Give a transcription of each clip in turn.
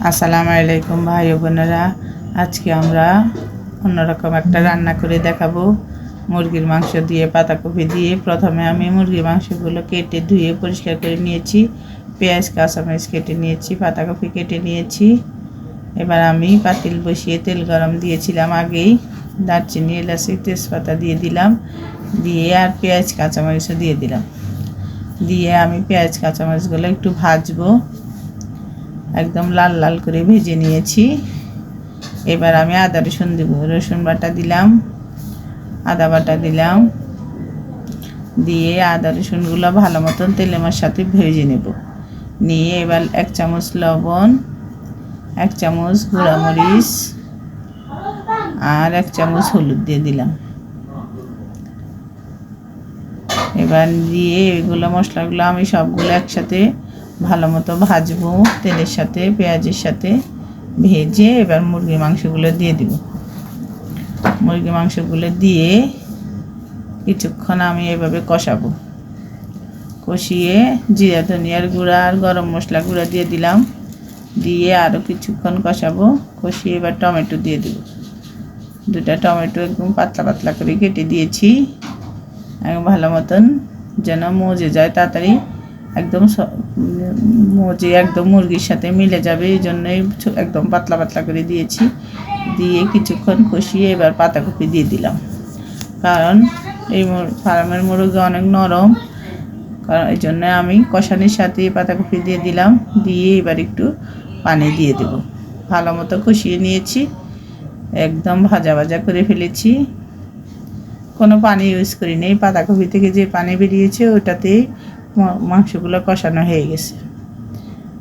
আসসালামু আলাইকুম ভাই ও বোনেরা। আজকে আমরা অন্যরকম একটা রান্না করে দেখাবো। মুরগির মাংস দিয়ে পাতাকপি দিয়ে। প্রথমে আমি মুরগির মাংসগুলো কেটে ধুয়ে পরিষ্কার করে নিয়েছি, পেঁয়াজ কাঁচামরিচ কেটে নিয়েছি, পাতাকপি কেটে নিয়েছি। এবার আমি পাতিল বসিয়ে তেল গরম দিয়েছিলাম আগেই, দারচিনি এলাচি তেজপাতা দিয়ে দিলাম, দিয়ে আর পেঁয়াজ কাঁচামরিচও দিয়ে দিলাম। দিয়ে আমি পেঁয়াজ কাঁচামরিচগুলো একটু ভাজবো, একদম লাল লাল করে ভেজে নিয়েছি। এবার আমি আদা রসুন দেব, রসুন বাটা দিলাম, আদা বাটা দিলাম, দিয়ে আদা রসুনগুলো ভালো মতন তেলের সাথে ভেজে নেব। নিয়ে এবার 1 চামচ লবণ, 1 চামচ গুঁড়ামরিচ আর 1 চামচ হলুদ দিয়ে দিলাম। এবার দিয়ে এগুলো মশলাগুলো আমি সবগুলো একসাথে ভালো মতো ভাজবো তেলের সাথে, পেঁয়াজের সাথে ভেজে এবার মুরগির মাংসগুলো দিয়ে দিব। মুরগির মাংসগুলো দিয়ে কিছুক্ষণ আমি এভাবে কষাবো। কষিয়ে জিরা ধনিয়ার গুঁড়া আর গরম মশলা গুঁড়া দিয়ে দিলাম। দিয়ে আরও কিছুক্ষণ কষাবো। কষিয়ে এবার টমেটো দিয়ে দেব। 2টা টমেটো একদম পাতলা পাতলা করে কেটে দিয়েছি, ভালো মতন যেন মজে যায় তাড়াতাড়ি, একদম মজে একদম মুরগির সাথে মিলে যাবে, এই জন্যই একদম পাতলা পাতলা করে দিয়েছি। দিয়ে কিছুক্ষণ কষিয়ে এবার পাতাকপি দিয়ে দিলাম, কারণ এই ফার্মের মুরগি অনেক নরম, কারণ এই জন্য আমি কষানির সাথে পাতাকপি দিয়ে দিলাম। দিয়ে এবার একটু পানি দিয়ে দেব। ভালো মতো কষিয়ে নিয়েছি, একদম ভাজা ভাজা করে ফেলেছি, কোনো পানি ইউজ করি নেই। পাতাকপি থেকে যে পানি বেরিয়েছে ওটাতেই মাংসগুলো কষানো হয়ে গেছে।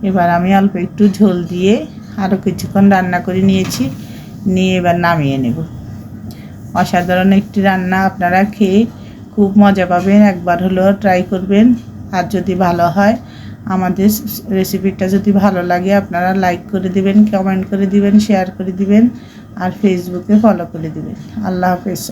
এবার আমি অল্প একটু ঝোল দিয়ে আরও কিছুক্ষণ রান্না করে নিয়েছি। নিয়ে এবার নামিয়ে নেব। অসাধারণ একটি রান্না, আপনারা খেয়ে খুব মজা পাবেন। একবার হলেও ট্রাই করবেন। আর যদি ভালো হয়, আমাদের রেসিপিটা যদি ভালো লাগে আপনারা লাইক করে দিবেন, কমেন্ট করে দিবেন, শেয়ার করে দিবেন আর ফেসবুকে ফলো করে দিবেন। আল্লাহ হাফেজ।